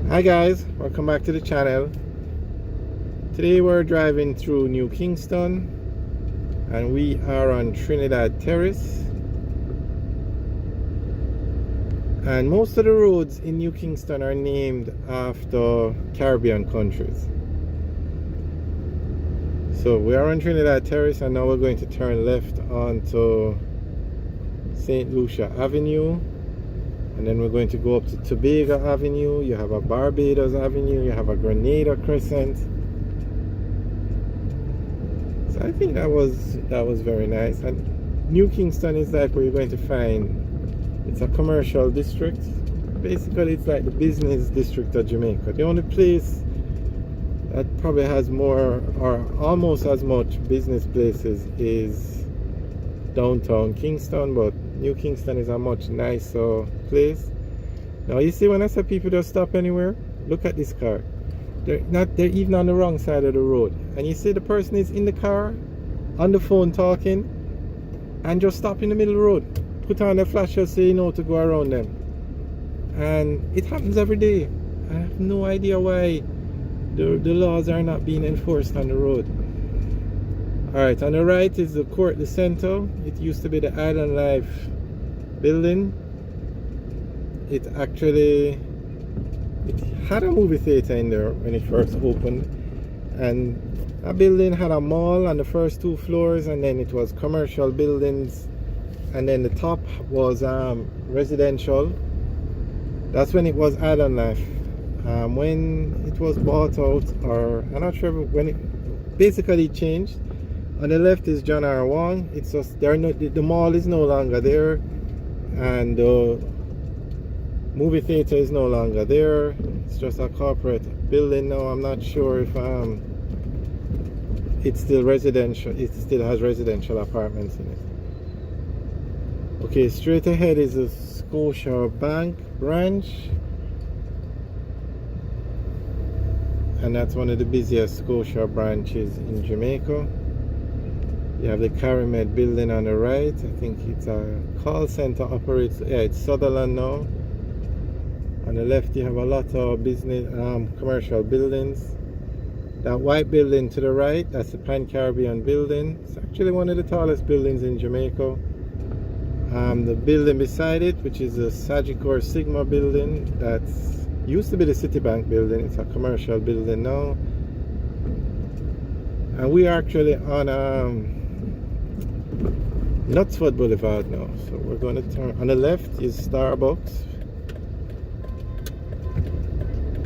Hi guys, welcome back to the channel. Today we're driving through New Kingston and we are on Trinidad Terrace, and most of the roads in New Kingston are named after Caribbean countries. So we are on Trinidad Terrace and now we're going to turn left onto St. Lucia Avenue. And then we're going to go up to Tobago Avenue. You have a Barbados Avenue. You have a Grenada Crescent. So I think that was very nice. And New Kingston is like where you're going to find, it's a commercial district. Basically, it's like the business district of Jamaica. The only place that probably has more or almost as much business places is downtown Kingston, but New Kingston is a much nicer place. Now you see, when I say people don't stop anywhere, look at this car. They're even on the wrong side of the road. And you see the person is in the car on the phone talking and just stop in the middle of the road. Put on the flasher so you know to go around them. And it happens every day. I have no idea why the laws are not being enforced on the road. Alright, on the right is the Court de Centre. It used to be the Island Life building. It had a movie theater in there when it first opened, and a building had a mall on the first 2 floors, and then it was commercial buildings, and then the top was residential. That's when it was Island Life. When it was bought out, or I'm not sure when it basically changed. On the left is John R. Wong. It's just the mall is no longer there, and the movie theater is no longer there. It's just a corporate building now. I'm not sure if it's still residential. It still has residential apartments in it. Okay, straight ahead is the Scotia Bank branch, and that's one of the busiest Scotia branches in Jamaica. You have the Carimed building on the right. I think it's a call center operates. Yeah, it's Sutherland now. On the left you have a lot of business commercial buildings. That white building to the right, that's the Pan Caribbean building. It's actually one of the tallest buildings in Jamaica. The building beside it, which is the Sagi Sigma building, that's used to be the Citibank building. It's a commercial building now. And we are actually on Knoxville Boulevard now, so we're going to turn. On the left is Starbucks.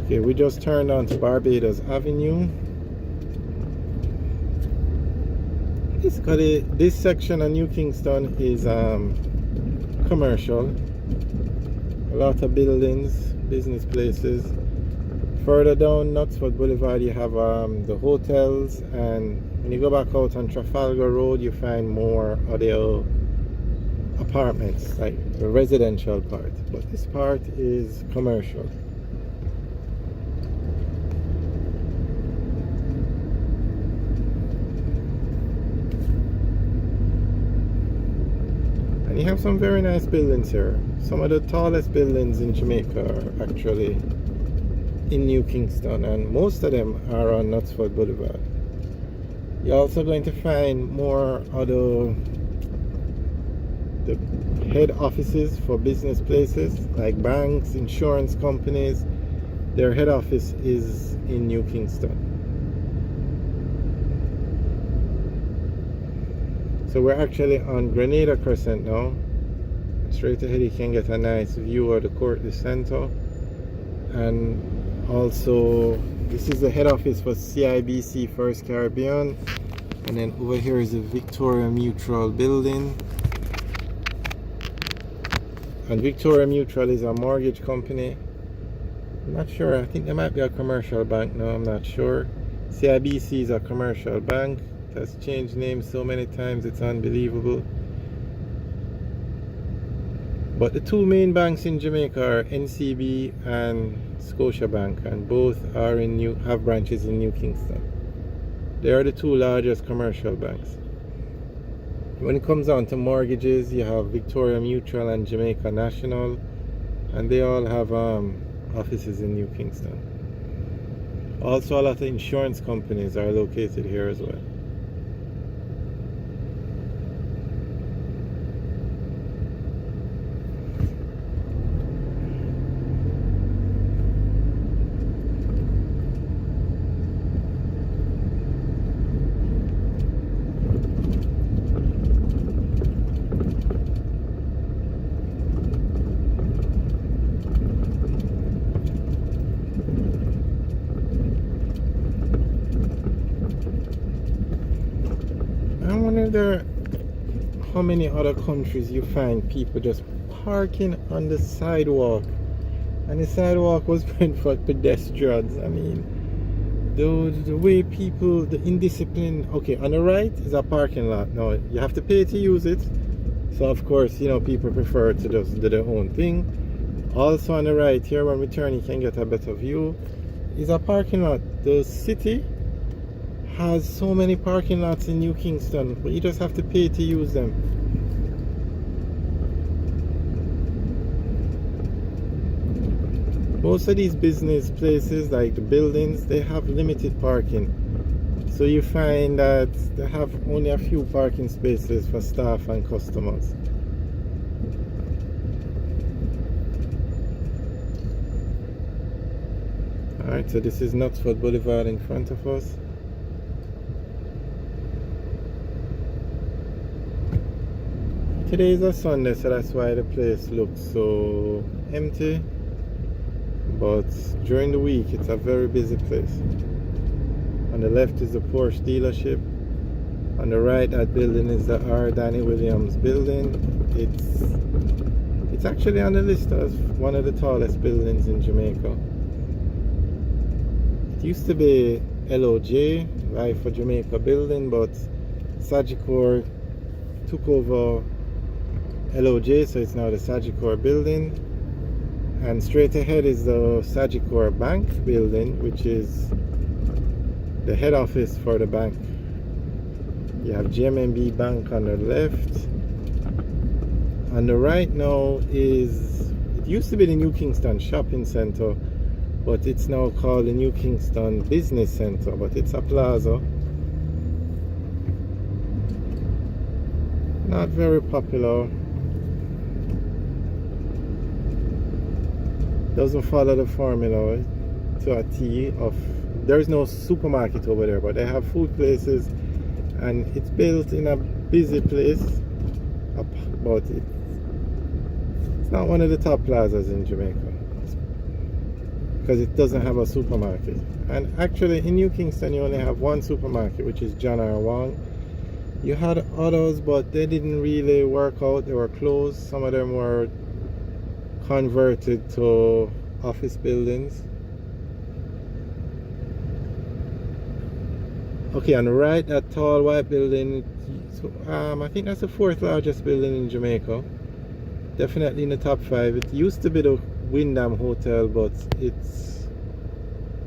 Okay, we just turned onto Barbados Avenue. Basically, this section of New Kingston is commercial. A lot of buildings, business places. Further down Knoxville Boulevard you have the hotels, and when you go back out on Trafalgar Road you find more of the apartments, like the residential part, but this part is commercial. And you have some very nice buildings here. Some of the tallest buildings in Jamaica are actually in New Kingston, and most of them are on Knoxville Boulevard. You're also going to find more of the head offices for business places like banks, insurance companies. Their head office is in New Kingston. So we're actually on Grenada Crescent now. Straight ahead you can get a nice view of the Court de Centre. And also, this is the head office for CIBC First Caribbean, and then over here is the Victoria Mutual building. And Victoria Mutual is a mortgage company. I'm not sure, I think there might be a commercial bank now, I'm not sure. CIBC is a commercial bank. It has changed names so many times, it's unbelievable. But the 2 main banks in Jamaica are NCB and Scotiabank, and both are have branches in New Kingston. They are the 2 largest commercial banks. When it comes down to mortgages, you have Victoria Mutual and Jamaica National, and they all have offices in New Kingston. Also, a lot of insurance companies are located here as well. I wonder how many other countries you find people just parking on the sidewalk, and the sidewalk was meant for pedestrians. I mean, the way people, the indiscipline. Okay, on the right is a parking lot. Now you have to pay to use it, so of course, you know, people prefer to just do their own thing. Also on the right here, when we turn, you can get a better view, is a parking lot. The city has so many parking lots in New Kingston, but you just have to pay to use them. Most of these business places, like the buildings, they have limited parking. So you find that they have only a few parking spaces for staff and customers. Alright, so this is Knoxville Boulevard in front of us. Today is a Sunday, so that's why the place looks so empty. But during the week, it's a very busy place. On the left is the Porsche dealership. On the right, that building is the R. Danny Williams building. It's actually on the list as one of the tallest buildings in Jamaica. It used to be LOJ, Life for Jamaica building, but Sagi took over LOJ, so it's now the Sagi building. And straight ahead is the Sagi Bank building, which is the head office for the bank. You have GMB Bank on the left. On the right now is, it used to be the New Kingston Shopping Center, but it's now called the New Kingston Business Center, but it's a plaza. Not very popular. Doesn't follow the formula to a T of, there's no supermarket over there, but they have food places, and it's built in a busy place, but it's not one of the top plazas in Jamaica because it doesn't have a supermarket. And actually in New Kingston you only have one supermarket, which is John R. Wong. You had others, but they didn't really work out. They were closed. Some of them were converted to office buildings. Okay, on the right, that tall white building, I think that's the 4th largest building in Jamaica. Definitely in the top 5. It used to be the Wyndham Hotel, but it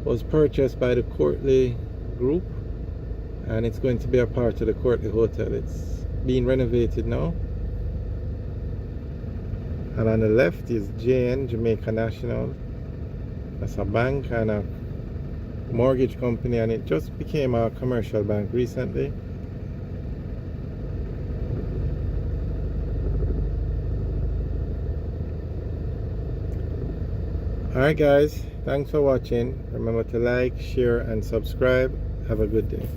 was purchased by the Courtly Group, and it's going to be a part of the Courtly Hotel. It's being renovated now. And on the left is JN, Jamaica National. That's a bank and a mortgage company, and it just became a commercial bank recently. Alright guys, thanks for watching. Remember to like, share and subscribe. Have a good day.